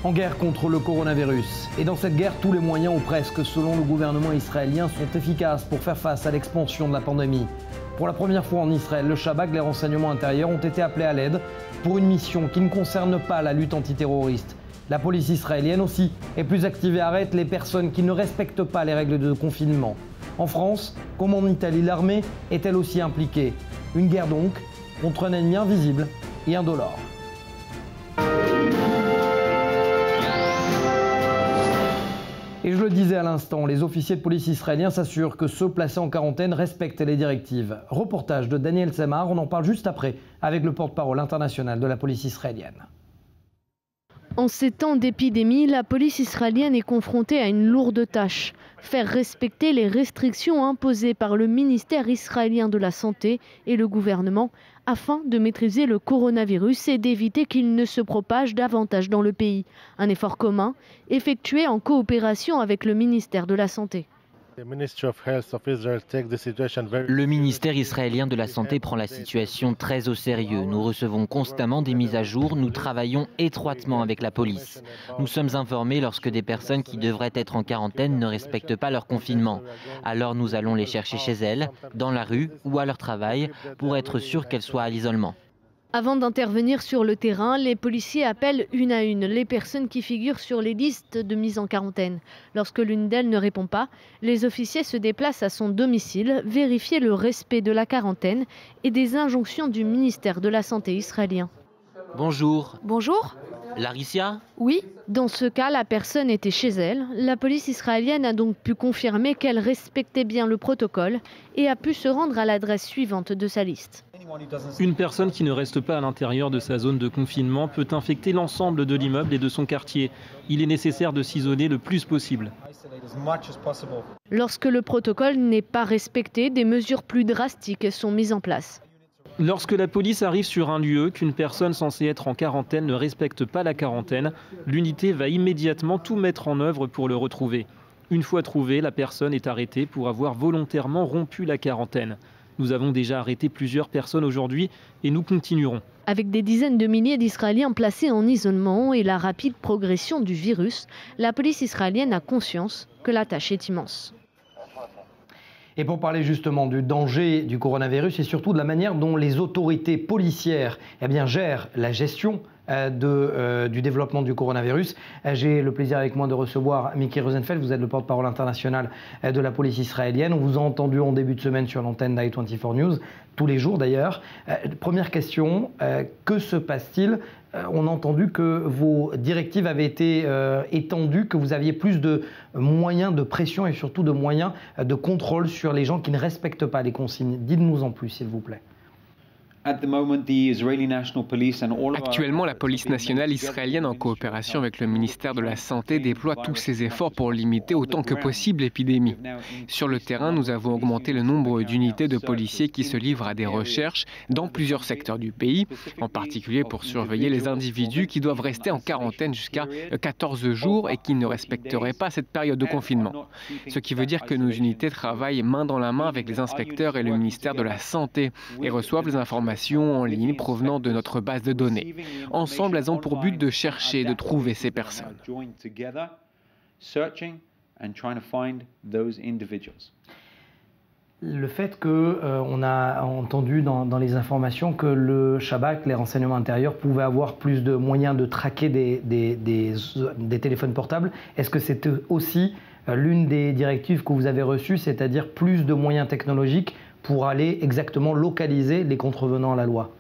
En guerre contre le coronavirus. Et dans cette guerre, tous les moyens ou presque, selon le gouvernement israélien, sont efficaces pour faire face à l'expansion de la pandémie. Pour la première fois en Israël, le Shabak, les renseignements intérieurs ont été appelés à l'aide pour une mission qui ne concerne pas la lutte antiterroriste. La police israélienne aussi est plus active et arrête les personnes qui ne respectent pas les règles de confinement. En France, comme en Italie, l'armée est elle aussi impliquée. Une guerre donc contre un ennemi invisible et indolore. Et je le disais à l'instant, les officiers de police israéliens s'assurent que ceux placés en quarantaine respectent les directives. Reportage de Daniel Semar, on en parle juste après avec le porte-parole international de la police israélienne. En ces temps d'épidémie, la police israélienne est confrontée à une lourde tâche. Faire respecter les restrictions imposées par le ministère israélien de la Santé et le gouvernement afin de maîtriser le coronavirus et d'éviter qu'il ne se propage davantage dans le pays. Un effort commun effectué en coopération avec le ministère de la Santé. Le ministère israélien de la Santé prend la situation très au sérieux. Nous recevons constamment des mises à jour. Nous travaillons étroitement avec la police. Nous sommes informés lorsque des personnes qui devraient être en quarantaine ne respectent pas leur confinement. Alors nous allons les chercher chez elles, dans la rue ou à leur travail, pour être sûrs qu'elles soient à l'isolement. Avant d'intervenir sur le terrain, les policiers appellent une à une les personnes qui figurent sur les listes de mise en quarantaine. Lorsque l'une d'elles ne répond pas, les officiers se déplacent à son domicile, vérifier le respect de la quarantaine et des injonctions du ministère de la Santé israélien. Bonjour. Bonjour. Larissia ? Oui, dans ce cas, la personne était chez elle. La police israélienne a donc pu confirmer qu'elle respectait bien le protocole et a pu se rendre à l'adresse suivante de sa liste. Une personne qui ne reste pas à l'intérieur de sa zone de confinement peut infecter l'ensemble de l'immeuble et de son quartier. Il est nécessaire de s'isoler le plus possible. Lorsque le protocole n'est pas respecté, des mesures plus drastiques sont mises en place. Lorsque la police arrive sur un lieu, qu'une personne censée être en quarantaine ne respecte pas la quarantaine, l'unité va immédiatement tout mettre en œuvre pour le retrouver. Une fois trouvé, la personne est arrêtée pour avoir volontairement rompu la quarantaine. Nous avons déjà arrêté plusieurs personnes aujourd'hui et nous continuerons. Avec des dizaines de milliers d'Israéliens placés en isolement et la rapide progression du virus, la police israélienne a conscience que la tâche est immense. Et pour parler justement du danger du coronavirus et surtout de la manière dont les autorités policières gèrent la gestion du développement du coronavirus, j'ai le plaisir avec moi de recevoir Miki Rosenfeld. Vous êtes le porte-parole international de la police israélienne. On vous a entendu en début de semaine sur l'antenne d'I24 News, tous les jours d'ailleurs. Première question, que se passe-t-il ? On a entendu que vos directives avaient été étendues, que vous aviez plus de moyens de pression et surtout de moyens de contrôle sur les gens qui ne respectent pas les consignes. Dites-nous en plus, s'il vous plaît. Actuellement, la police nationale israélienne, en coopération avec le ministère de la Santé, déploie tous ses efforts pour limiter autant que possible l'épidémie. Sur le terrain, nous avons augmenté le nombre d'unités de policiers qui se livrent à des recherches dans plusieurs secteurs du pays, en particulier pour surveiller les individus qui doivent rester en quarantaine jusqu'à 14 jours et qui ne respecteraient pas cette période de confinement. Ce qui veut dire que nos unités travaillent main dans la main avec les inspecteurs et le ministère de la Santé et reçoivent les informations en ligne provenant de notre base de données. Ensemble, elles ont pour but de chercher et de trouver ces personnes. Le fait qu'on a entendu dans les informations que le Shabak, les renseignements intérieurs, pouvaient avoir plus de moyens de traquer des téléphones portables, est-ce que c'est aussi l'une des directives que vous avez reçues, c'est-à-dire plus de moyens technologiques pour aller exactement localiser les contrevenants à la loi?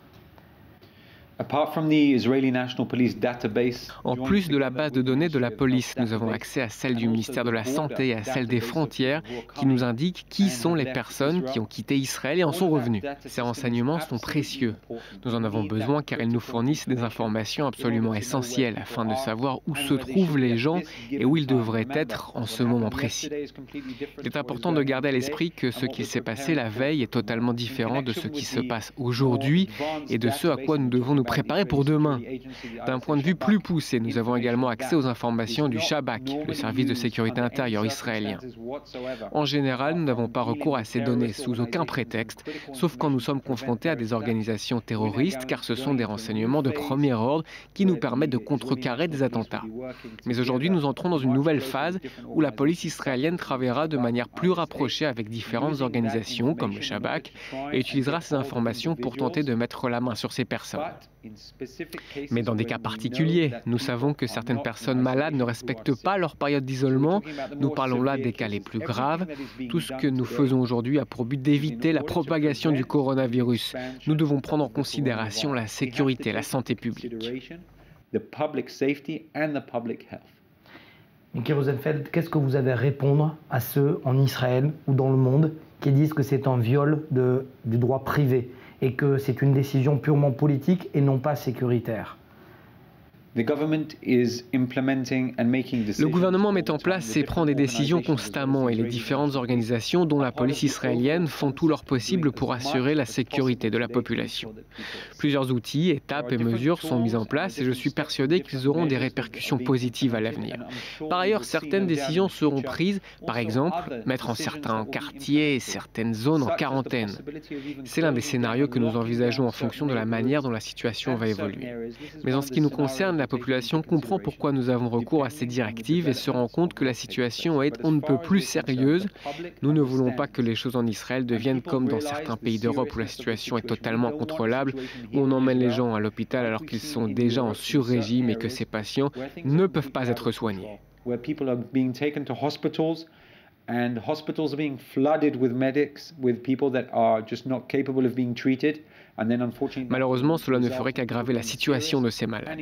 En plus de la base de données de la police, nous avons accès à celle du ministère de la Santé et à celle des frontières qui nous indiquent qui sont les personnes qui ont quitté Israël et en sont revenues. Ces renseignements sont précieux. Nous en avons besoin car ils nous fournissent des informations absolument essentielles afin de savoir où se trouvent les gens et où ils devraient être en ce moment précis. Il est important de garder à l'esprit que ce qui s'est passé la veille est totalement différent de ce qui se passe aujourd'hui et de ce à quoi nous devons nous préparer pour demain. D'un point de vue plus poussé, nous avons également accès aux informations du Shabak, le service de sécurité intérieure israélien. En général, nous n'avons pas recours à ces données sous aucun prétexte, sauf quand nous sommes confrontés à des organisations terroristes, car ce sont des renseignements de premier ordre qui nous permettent de contrecarrer des attentats. Mais aujourd'hui, nous entrons dans une nouvelle phase où la police israélienne travaillera de manière plus rapprochée avec différentes organisations comme le Shabak et utilisera ces informations pour tenter de mettre la main sur ces personnes. Mais dans des cas particuliers, nous savons que certaines personnes malades ne respectent pas leur période d'isolement. Nous parlons là des cas les plus graves. Tout ce que nous faisons aujourd'hui a pour but d'éviter la propagation du coronavirus. Nous devons prendre en considération la sécurité, la santé publique. Mickaël Rosenfeld, qu'est-ce que vous avez à répondre à ceux en Israël ou dans le monde qui disent que c'est un viol du droit privé et que c'est une décision purement politique et non pas sécuritaire? Le gouvernement met en place et prend des décisions constamment et les différentes organisations, dont la police israélienne, font tout leur possible pour assurer la sécurité de la population. Plusieurs outils, étapes et mesures sont mis en place et je suis persuadé qu'ils auront des répercussions positives à l'avenir. Par ailleurs, certaines décisions seront prises, par exemple, mettre en certains quartiers et certaines zones en quarantaine. C'est l'un des scénarios que nous envisageons en fonction de la manière dont la situation va évoluer. Mais en ce qui nous concerne, la population comprend pourquoi nous avons recours à ces directives et se rend compte que la situation est on ne peut plus sérieuse. Nous ne voulons pas que les choses en Israël deviennent comme dans certains pays d'Europe où la situation est totalement incontrôlable, où on emmène les gens à l'hôpital alors qu'ils sont déjà en sur-régime et que ces patients ne peuvent pas être soignés. And hospitals are being flooded with medics, with people that are just not capable of being treated. Malheureusement, cela ne ferait qu'aggraver la situation de ces malades.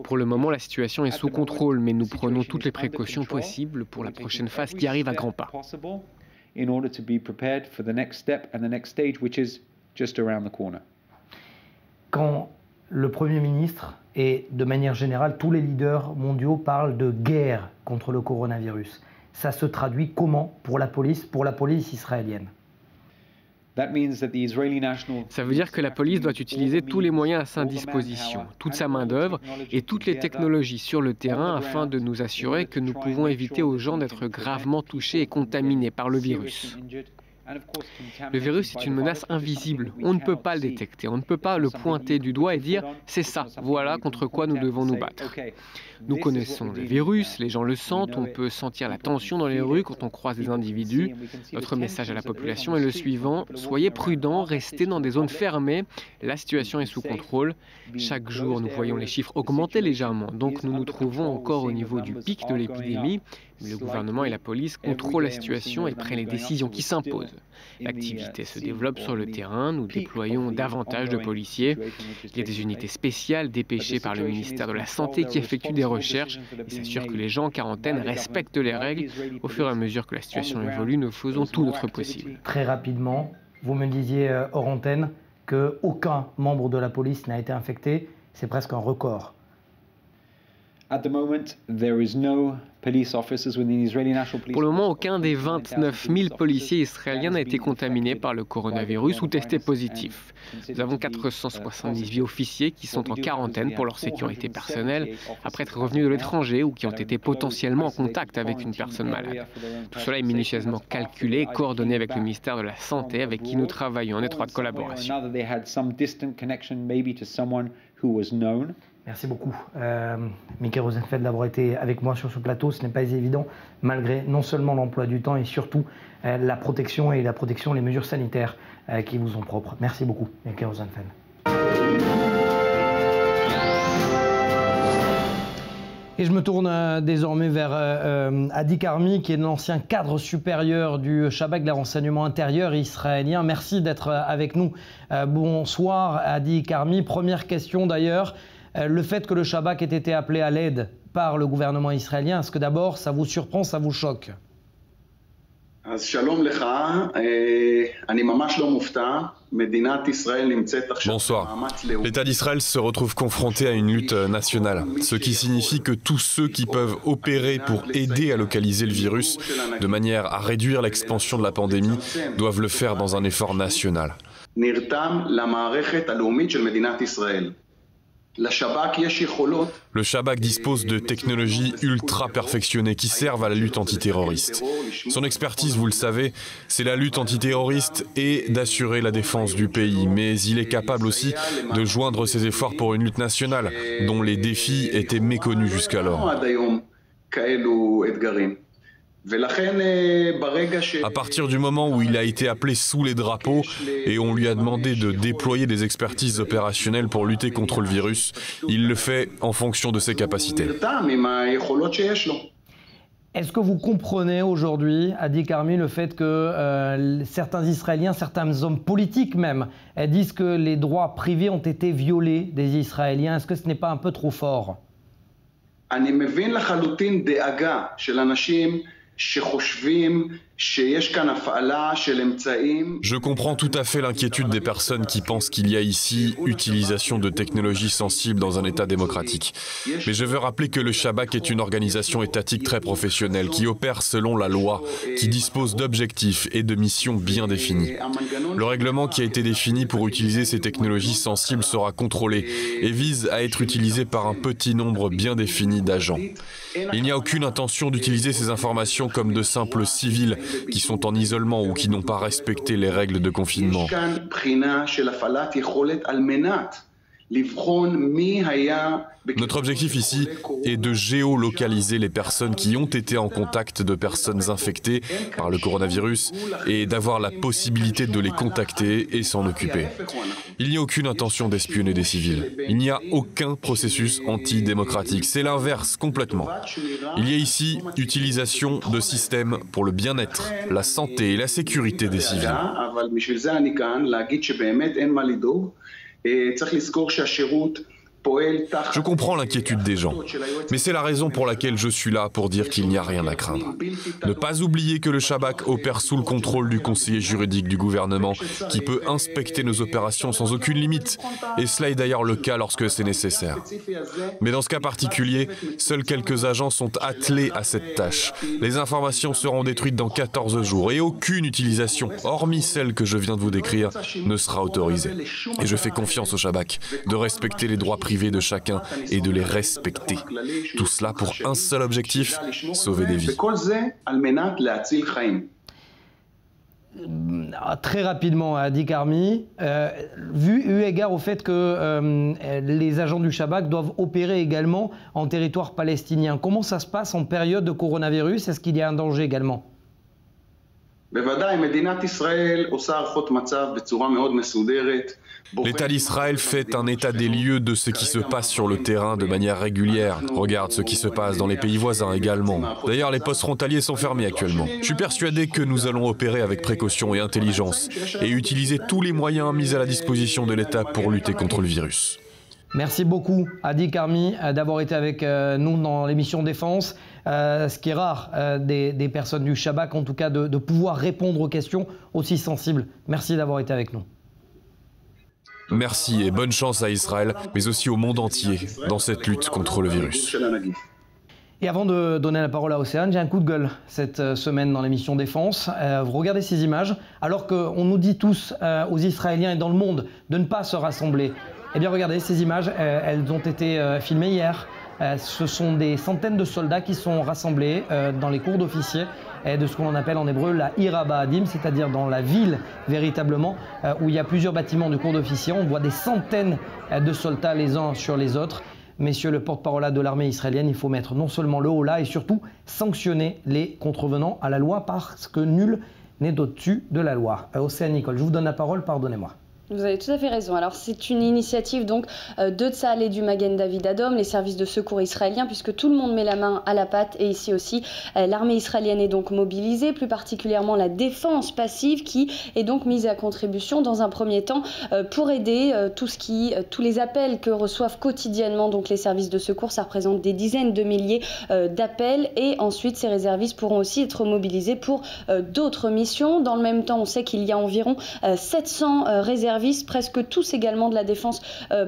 Pour le moment, la situation est sous contrôle, mais nous prenons toutes les précautions possibles pour la prochaine phase qui arrive à grands pas. Quand le Premier ministre et de manière générale tous les leaders mondiaux parlent de guerre contre le coronavirus, ça se traduit comment pour la police israélienne? Ça veut dire que la police doit utiliser tous les moyens à sa disposition, toute sa main-d'œuvre et toutes les technologies sur le terrain afin de nous assurer que nous pouvons éviter aux gens d'être gravement touchés et contaminés par le virus. Le virus est une menace invisible, on ne peut pas le détecter, on ne peut pas le pointer du doigt et dire « c'est ça, voilà contre quoi nous devons nous battre ». Nous connaissons le virus, les gens le sentent, on peut sentir la tension dans les rues quand on croise des individus. Notre message à la population est le suivant, soyez prudents, restez dans des zones fermées, la situation est sous contrôle. Chaque jour, nous voyons les chiffres augmenter légèrement, donc nous nous trouvons encore au niveau du pic de l'épidémie. Le gouvernement et la police contrôlent la situation et prennent les décisions qui s'imposent. L'activité se développe sur le terrain, nous déployons davantage de policiers. Il y a des unités spéciales dépêchées par le ministère de la Santé qui effectuent des recherches et s'assurent que les gens en quarantaine respectent les règles. Au fur et à mesure que la situation évolue, nous faisons tout notre possible. Très rapidement, vous me disiez hors antenne qu'aucun membre de la police n'a été infecté. C'est presque un record. Pour le moment, aucun des 29 000 policiers israéliens n'a été contaminé par le coronavirus ou testé positif. Nous avons 478 officiers qui sont en quarantaine pour leur sécurité personnelle après être revenus de l'étranger ou qui ont été potentiellement en contact avec une personne malade. Tout cela est minutieusement calculé et coordonné avec le ministère de la Santé avec qui nous travaillons en étroite collaboration. Merci beaucoup, Mickaël Rosenfeld, d'avoir été avec moi sur ce plateau. Ce n'est pas évident, malgré non seulement l'emploi du temps et surtout la protection, les mesures sanitaires qui vous sont propres. Merci beaucoup, Mickaël Rosenfeld. Et je me tourne désormais vers Adi Karmi, qui est l'ancien cadre supérieur du Shabak, de renseignement intérieur israélien. Merci d'être avec nous. Bonsoir, Adi Karmi. Première question d'ailleurs. Le fait que le Shabak ait été appelé à l'aide par le gouvernement israélien, est-ce que d'abord ça vous surprend, ça vous choque? Bonsoir. L'État d'Israël se retrouve confronté à une lutte nationale, ce qui signifie que tous ceux qui peuvent opérer pour aider à localiser le virus, de manière à réduire l'expansion de la pandémie, doivent le faire dans un effort national. Le Shabak dispose de technologies ultra perfectionnées qui servent à la lutte antiterroriste. Son expertise, vous le savez, c'est la lutte antiterroriste et d'assurer la défense du pays. Mais il est capable aussi de joindre ses efforts pour une lutte nationale, dont les défis étaient méconnus jusqu'alors. À partir du moment où il a été appelé sous les drapeaux et on lui a demandé de déployer des expertises opérationnelles pour lutter contre le virus, il le fait en fonction de ses capacités. Est-ce que vous comprenez aujourd'hui, Adi Karmi, le fait que certains Israéliens, certains hommes politiques même, disent que les droits privés ont été violés des Israéliens? Est-ce que ce n'est pas un peu trop fort? Je comprends tout à fait l'inquiétude des personnes qui pensent qu'il y a ici utilisation de technologies sensibles dans un État démocratique. Mais je veux rappeler que le Shabak est une organisation étatique très professionnelle qui opère selon la loi, qui dispose d'objectifs et de missions bien définis. Le règlement qui a été défini pour utiliser ces technologies sensibles sera contrôlé et vise à être utilisé par un petit nombre bien défini d'agents. Il n'y a aucune intention d'utiliser ces informations comme de simples civils qui sont en isolement ou qui n'ont pas respecté les règles de confinement. Notre objectif ici est de géolocaliser les personnes qui ont été en contact de personnes infectées par le coronavirus et d'avoir la possibilité de les contacter et s'en occuper. Il n'y a aucune intention d'espionner des civils. Il n'y a aucun processus antidémocratique. C'est l'inverse complètement. Il y a ici utilisation de systèmes pour le bien-être, la santé et la sécurité des civils. Je comprends l'inquiétude des gens, mais c'est la raison pour laquelle je suis là pour dire qu'il n'y a rien à craindre. Ne pas oublier que le Shabak opère sous le contrôle du conseiller juridique du gouvernement qui peut inspecter nos opérations sans aucune limite, et cela est d'ailleurs le cas lorsque c'est nécessaire. Mais dans ce cas particulier, seuls quelques agents sont attelés à cette tâche. Les informations seront détruites dans 14 jours et aucune utilisation, hormis celle que je viens de vous décrire, ne sera autorisée. Et je fais confiance au Shabak de respecter les droits privés de chacun et de les respecter. Tout cela pour un seul objectif, sauver des vies. Très rapidement, Adi Karmi, eu égard au fait que les agents du Shabak doivent opérer également en territoire palestinien, comment ça se passe en période de coronavirus? Est-ce qu'il y a un danger également? L'État d'Israël fait un état des lieux de ce qui se passe sur le terrain de manière régulière. Regarde ce qui se passe dans les pays voisins également. D'ailleurs, les postes frontaliers sont fermés actuellement. Je suis persuadé que nous allons opérer avec précaution et intelligence et utiliser tous les moyens mis à la disposition de l'État pour lutter contre le virus. Merci beaucoup, Adi Karmi, d'avoir été avec nous dans l'émission Défense. Ce qui est rare des personnes du Shabak, en tout cas de pouvoir répondre aux questions aussi sensibles. Merci d'avoir été avec nous. Merci et bonne chance à Israël, mais aussi au monde entier dans cette lutte contre le virus. Et avant de donner la parole à Océane, j'ai un coup de gueule cette semaine dans l'émission Défense. Vous regardez ces images, alors qu'on nous dit tous aux Israéliens et dans le monde de ne pas se rassembler. Eh bien regardez, ces images, elles ont été filmées hier. Ce sont des centaines de soldats qui sont rassemblés dans les cours d'officiers de ce qu'on appelle en hébreu la Ir HaBahadim, c'est-à-dire dans la ville véritablement, où il y a plusieurs bâtiments de cours d'officiers. On voit des centaines de soldats les uns sur les autres. Messieurs le porte-parole de l'armée israélienne, il faut mettre non seulement le holà et surtout sanctionner les contrevenants à la loi parce que nul n'est au-dessus de la loi. Océane Nicole, je vous donne la parole, pardonnez-moi. Vous avez tout à fait raison. Alors c'est une initiative donc de Tsahal et du Magen David Adom, les services de secours israéliens, puisque tout le monde met la main à la pâte. Et ici aussi, l'armée israélienne est donc mobilisée, plus particulièrement la défense passive qui est donc mise à contribution dans un premier temps pour aider tous les appels que reçoivent quotidiennement donc les services de secours. Ça représente des dizaines de milliers d'appels et ensuite ces réservistes pourront aussi être mobilisés pour d'autres missions. Dans le même temps, on sait qu'il y a environ 700 réservistes réservistes, presque tous également de la défense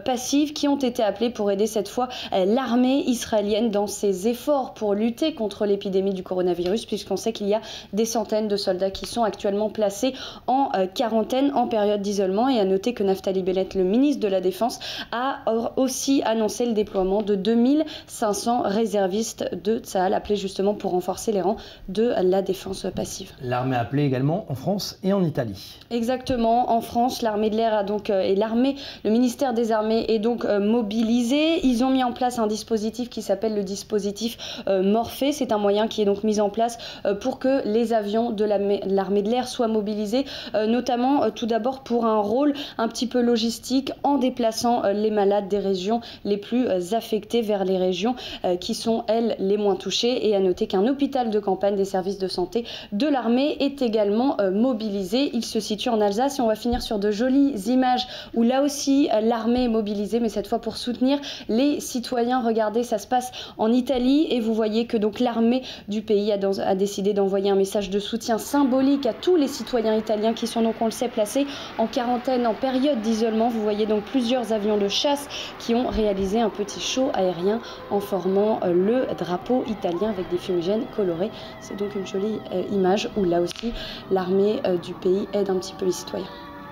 passive, qui ont été appelés pour aider cette fois l'armée israélienne dans ses efforts pour lutter contre l'épidémie du coronavirus, puisqu'on sait qu'il y a des centaines de soldats qui sont actuellement placés en quarantaine, en période d'isolement. Et à noter que Naftali Bennett, le ministre de la Défense, a aussi annoncé le déploiement de 2500 réservistes de Tsahal, appelés justement pour renforcer les rangs de la défense passive. L'armée appelée également en France et en Italie. Exactement, en France, l'armée de l'air a donc le ministère des Armées est donc mobilisé. Ils ont mis en place un dispositif qui s'appelle le dispositif Morphée. C'est un moyen qui est donc mis en place pour que les avions de l'armée de l'air soient mobilisés, notamment tout d'abord pour un rôle un petit peu logistique en déplaçant les malades des régions les plus affectées vers les régions qui sont, elles, les moins touchées. Et à noter qu'un hôpital de campagne des services de santé de l'armée est également mobilisé. Il se situe en Alsace et on va finir sur de jolies images où là aussi l'armée est mobilisée, mais cette fois pour soutenir les citoyens. Regardez, ça se passe en Italie et vous voyez que donc l'armée du pays a décidé d'envoyer un message de soutien symbolique à tous les citoyens italiens qui sont donc, on le sait, placés en quarantaine, en période d'isolement. Vous voyez donc plusieurs avions de chasse qui ont réalisé un petit show aérien en formant le drapeau italien avec des fumigènes colorés. C'est donc une jolie image où là aussi l'armée du pays aide un petit peu les citoyens.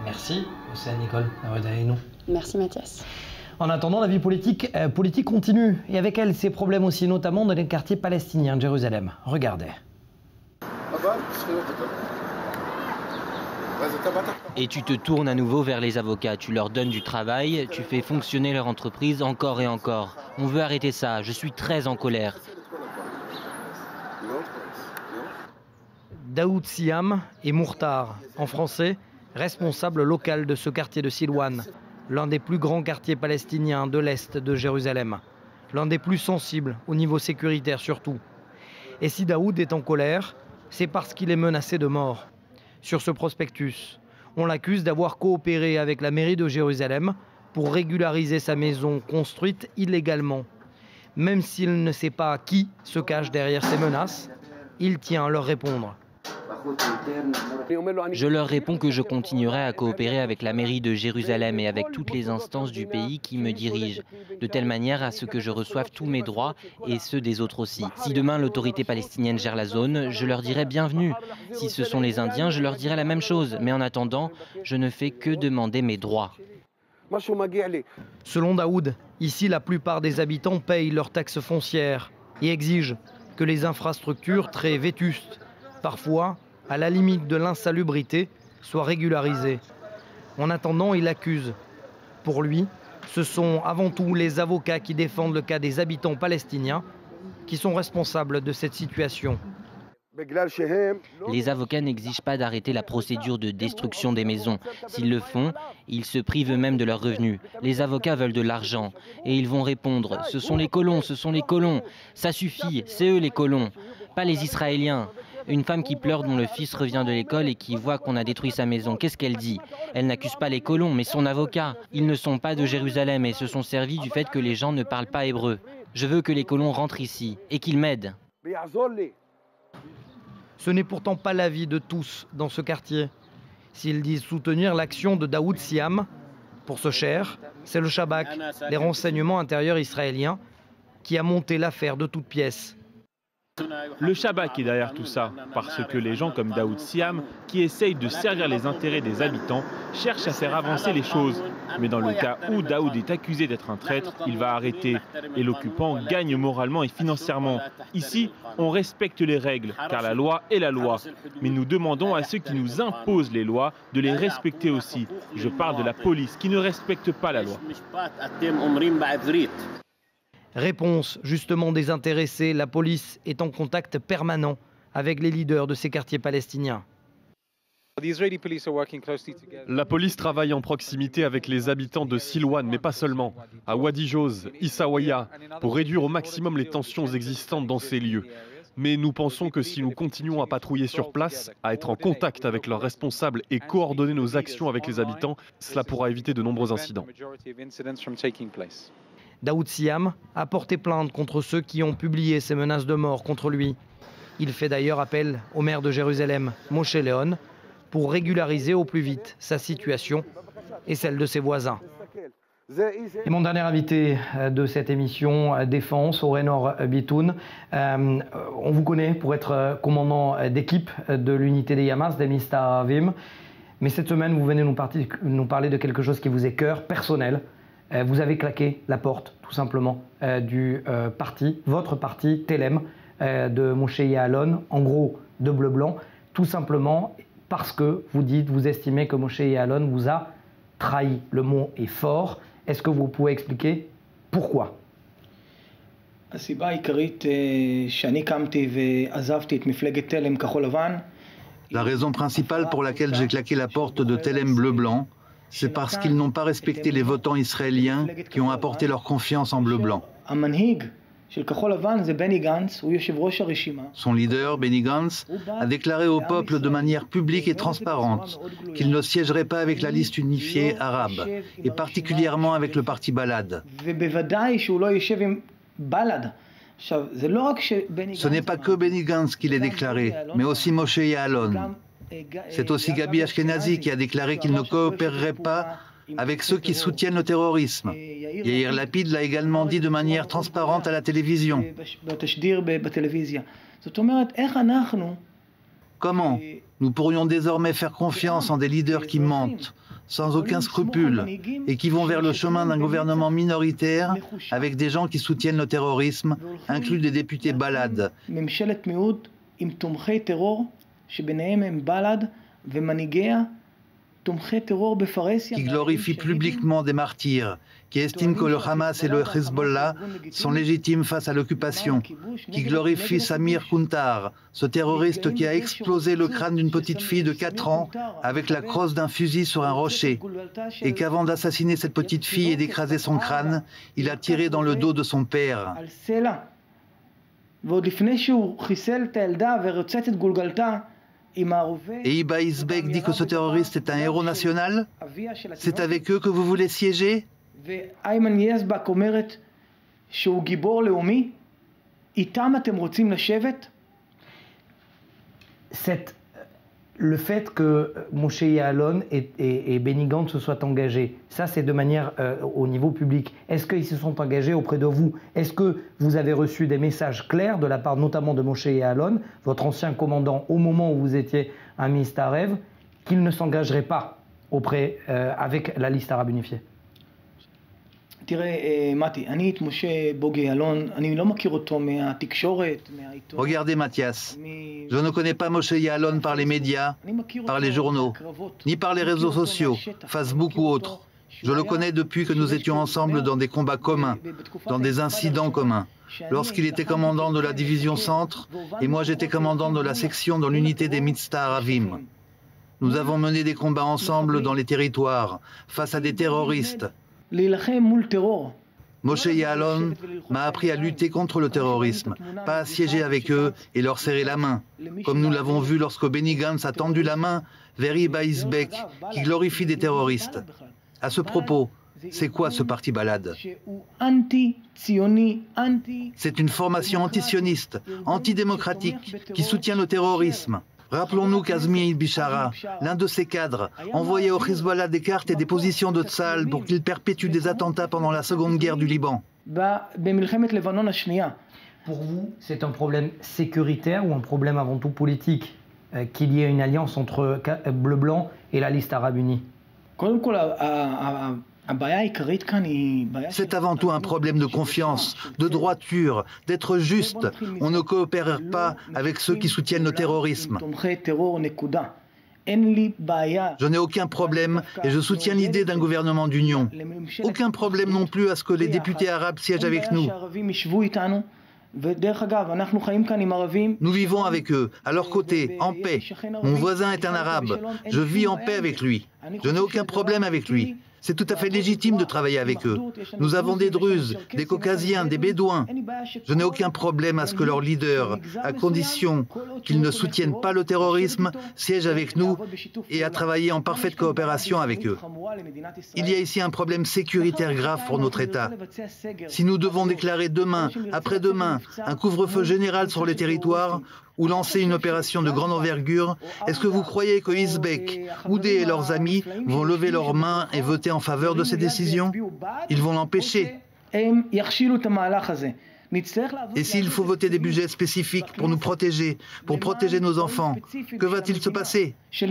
Merci, Océane Nicole, d'avoir été avec nous. Merci Mathias. En attendant, la vie politique continue. Et avec elle, ses problèmes aussi, notamment dans les quartiers palestiniens de Jérusalem. Regardez. Et tu te tournes à nouveau vers les avocats, tu leur donnes du travail, tu fais fonctionner leur entreprise encore et encore. On veut arrêter ça, je suis très en colère. Daoud Siam et Mourtar, en français, responsable local de ce quartier de Silwan, l'un des plus grands quartiers palestiniens de l'Est de Jérusalem, l'un des plus sensibles au niveau sécuritaire surtout. Et si Daoud est en colère, c'est parce qu'il est menacé de mort. Sur ce prospectus, on l'accuse d'avoir coopéré avec la mairie de Jérusalem pour régulariser sa maison construite illégalement. Même s'il ne sait pas qui se cache derrière ces menaces, il tient à leur répondre. Je leur réponds que je continuerai à coopérer avec la mairie de Jérusalem et avec toutes les instances du pays qui me dirigent, de telle manière à ce que je reçoive tous mes droits et ceux des autres aussi. Si demain l'autorité palestinienne gère la zone, je leur dirai bienvenue. Si ce sont les Indiens, je leur dirai la même chose. Mais en attendant, je ne fais que demander mes droits. Selon Daoud, ici la plupart des habitants payent leurs taxes foncières et exigent que les infrastructures très vétustes, parfois à la limite de l'insalubrité, soient régularisées. En attendant, il accuse. Pour lui, ce sont avant tout les avocats qui défendent le cas des habitants palestiniens qui sont responsables de cette situation. Les avocats n'exigent pas d'arrêter la procédure de destruction des maisons. S'ils le font, ils se privent eux-mêmes de leurs revenus. Les avocats veulent de l'argent et ils vont répondre « Ce sont les colons, ce sont les colons. Ça suffit, c'est eux les colons, pas les Israéliens. » Une femme qui pleure dont le fils revient de l'école et qui voit qu'on a détruit sa maison, qu'est-ce qu'elle dit? Elle n'accuse pas les colons, mais son avocat. Ils ne sont pas de Jérusalem et se sont servis du fait que les gens ne parlent pas hébreu. Je veux que les colons rentrent ici et qu'ils m'aident. Ce n'est pourtant pas l'avis de tous dans ce quartier. S'ils disent soutenir l'action de Daoud Siam, pour ce cher, c'est le Shabak, les renseignements intérieurs israéliens, qui a monté l'affaire de toutes pièces. Le Shabak est derrière tout ça, parce que les gens comme Daoud Siam, qui essayent de servir les intérêts des habitants, cherchent à faire avancer les choses. Mais dans le cas où Daoud est accusé d'être un traître, il va arrêter. Et l'occupant gagne moralement et financièrement. Ici, on respecte les règles, car la loi est la loi. Mais nous demandons à ceux qui nous imposent les lois de les respecter aussi. Je parle de la police, qui ne respecte pas la loi. Réponse justement des intéressés, la police est en contact permanent avec les leaders de ces quartiers palestiniens. La police travaille en proximité avec les habitants de Silwan, mais pas seulement, à Wadi Joz, Issawaya, pour réduire au maximum les tensions existantes dans ces lieux. Mais nous pensons que si nous continuons à patrouiller sur place, à être en contact avec leurs responsables et coordonner nos actions avec les habitants, cela pourra éviter de nombreux incidents. Daoud Siam a porté plainte contre ceux qui ont publié ces menaces de mort contre lui. Il fait d'ailleurs appel au maire de Jérusalem, Moshe Leon, pour régulariser au plus vite sa situation et celle de ses voisins. Et mon dernier invité de cette émission, Défense, Orenor Bitoun. On vous connaît pour être commandant d'équipe de l'unité des Hamas, des Mistar Aravim. Mais cette semaine, vous venez nous parler de quelque chose qui vous est cœur, personnel. Vous avez claqué la porte, tout simplement, du parti, votre parti, Telem, de Moshe Ya'alon, en gros de bleu-blanc, tout simplement parce que vous estimez que Moshe Ya'alon vous a trahi. Le mot est fort. Est-ce que vous pouvez expliquer pourquoi? La raison principale pour laquelle j'ai claqué la porte de Telem bleu-blanc, c'est parce qu'ils n'ont pas respecté les votants israéliens qui ont apporté leur confiance en bleu-blanc. Son leader, Benny Gantz, a déclaré au peuple de manière publique et transparente qu'il ne siégerait pas avec la liste unifiée arabe, et particulièrement avec le parti Balad. Ce n'est pas que Benny Gantz qui l'a déclaré, mais aussi Moshe Ya'alon. C'est aussi Gabi Ashkenazi qui a déclaré qu'il ne coopérerait pas avec ceux qui soutiennent le terrorisme. Yair Lapid l'a également dit de manière transparente à la télévision. Comment nous pourrions désormais faire confiance en des leaders qui mentent, sans aucun scrupule, et qui vont vers le chemin d'un gouvernement minoritaire avec des gens qui soutiennent le terrorisme, inclus des députés Balad. Qui glorifie publiquement des martyrs, qui estime que le Hamas et le Hezbollah sont légitimes face à l'occupation, qui glorifie Samir Kuntar, ce terroriste qui a explosé le crâne d'une petite fille de 4 ans avec la crosse d'un fusil sur un rocher, et qu'avant d'assassiner cette petite fille et d'écraser son crâne, il a tiré dans le dos de son père. Et Iba Isbek dit que ce terroriste est un héros national? C'est avec eux que vous voulez siéger? Le fait que Moshe Ya'alon et Benny Gantz se soient engagés, ça c'est de manière au niveau public. Est-ce qu'ils se sont engagés auprès de vous? Est-ce que vous avez reçu des messages clairs de la part notamment de Moshe Ya'alon, votre ancien commandant au moment où vous étiez un ministre arabe, qu'il ne s'engagerait pas avec la liste arabe unifiée? Regardez Mathias, je ne connais pas Moshe Ya'alon par les médias, par les journaux, ni par les réseaux sociaux, Facebook ou autres. Je le connais depuis que nous étions ensemble dans des combats communs, dans des incidents communs. Lorsqu'il était commandant de la division centre et moi j'étais commandant de la section dans l'unité des Mistar Aravim. Nous avons mené des combats ensemble dans les territoires, face à des terroristes. Moshe Ya'alon m'a appris à lutter contre le terrorisme, pas à siéger avec eux et leur serrer la main, comme nous l'avons vu lorsque Benny Gantz a tendu la main vers Iba Isbek, qui glorifie des terroristes. À ce propos, c'est quoi ce parti Balad? C'est une formation antisioniste, antidémocratique, qui soutient le terrorisme. Rappelons-nous qu'Azmi Bishara, l'un de ses cadres, envoyait au Hezbollah des cartes et des positions de Tzahal pour qu'il perpétue des attentats pendant la Seconde Guerre du Liban. Pour vous, c'est un problème sécuritaire ou un problème avant tout politique qu'il y ait une alliance entre Bleu-Blanc et la liste arabe unie? C'est avant tout un problème de confiance, de droiture, d'être juste. On ne coopère pas avec ceux qui soutiennent le terrorisme. Je n'ai aucun problème et je soutiens l'idée d'un gouvernement d'union. Aucun problème non plus à ce que les députés arabes siègent avec nous. Nous vivons avec eux, à leur côté, en paix. Mon voisin est un arabe. Je vis en paix avec lui. Je n'ai aucun problème avec lui. C'est tout à fait légitime de travailler avec eux. Nous avons des Druzes, des Caucasiens, des Bédouins. Je n'ai aucun problème à ce que leurs leaders, à condition qu'ils ne soutiennent pas le terrorisme, siègent avec nous et à travailler en parfaite coopération avec eux. Il y a ici un problème sécuritaire grave pour notre État. Si nous devons déclarer demain, après-demain, un couvre-feu général sur les territoires, ou lancer une opération de grande envergure, est-ce que vous croyez que Hizbek, Oudé et leurs amis vont lever leurs mains et voter en faveur de ces décisions? Ils vont l'empêcher. Et s'il faut voter des budgets spécifiques pour nous protéger, pour protéger nos enfants, que va-t-il se passer? Je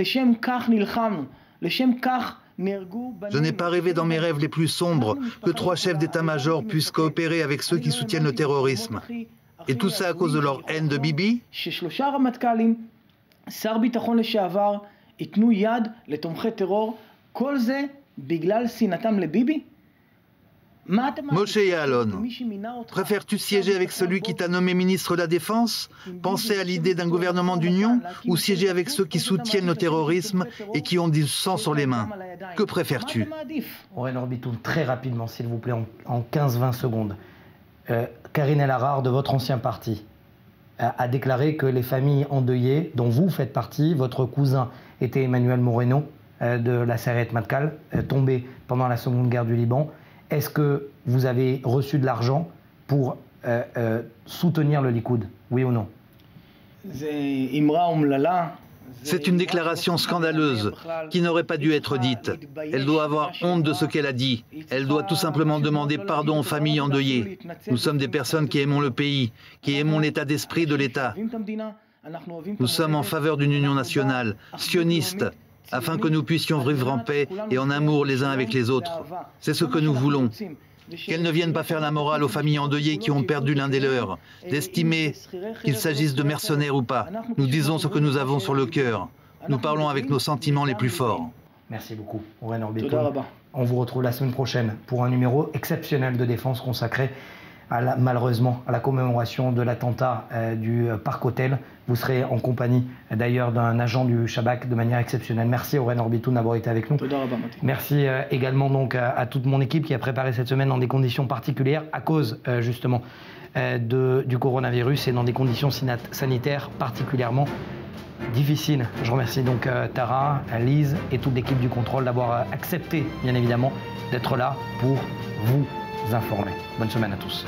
n'ai pas rêvé dans mes rêves les plus sombres que 3 chefs d'état-major puissent coopérer avec ceux qui soutiennent le terrorisme. Et tout ça à cause de leur haine de Bibi? Moshe Ya'alon, préfères-tu siéger avec celui qui t'a nommé ministre de la Défense, penser à l'idée d'un gouvernement d'union, ou siéger avec ceux qui soutiennent le terrorisme et qui ont du sang sur les mains? Que préfères-tu? Oren Orbitoun, très rapidement, s'il vous plaît, en 15-20 secondes. Karine El Harrar, de votre ancien parti, a déclaré que les familles endeuillées, dont vous faites partie, votre cousin était Emmanuel Moreno, de la Sayeret Matkal, tombé pendant la Seconde Guerre du Liban. Est-ce que vous avez reçu de l'argent pour soutenir le Likoud, oui ou non? C'est une déclaration scandaleuse qui n'aurait pas dû être dite. Elle doit avoir honte de ce qu'elle a dit. Elle doit tout simplement demander pardon aux familles endeuillées. Nous sommes des personnes qui aimons le pays, qui aimons l'état d'esprit de l'État. Nous sommes en faveur d'une union nationale, sioniste, afin que nous puissions vivre en paix et en amour les uns avec les autres. C'est ce que nous voulons. Qu'elles ne viennent pas faire la morale aux familles endeuillées qui ont perdu l'un des leurs, d'estimer qu'il s'agisse de mercenaires ou pas. Nous disons ce que nous avons sur le cœur. Nous parlons avec nos sentiments les plus forts. Merci beaucoup, Oren Orbitoun. On vous retrouve la semaine prochaine pour un numéro exceptionnel de défense consacré malheureusement à la commémoration de l'attentat du Parc Hôtel. Vous serez en compagnie d'ailleurs d'un agent du Shabak de manière exceptionnelle. Merci Oren Orbitoun d'avoir été avec nous. Merci également donc à toute mon équipe qui a préparé cette semaine dans des conditions particulières à cause justement du coronavirus et dans des conditions sanitaires particulièrement difficiles. Je remercie donc Tara, Lise et toute l'équipe du contrôle d'avoir accepté bien évidemment d'être là pour vous informer. Bonne semaine à tous.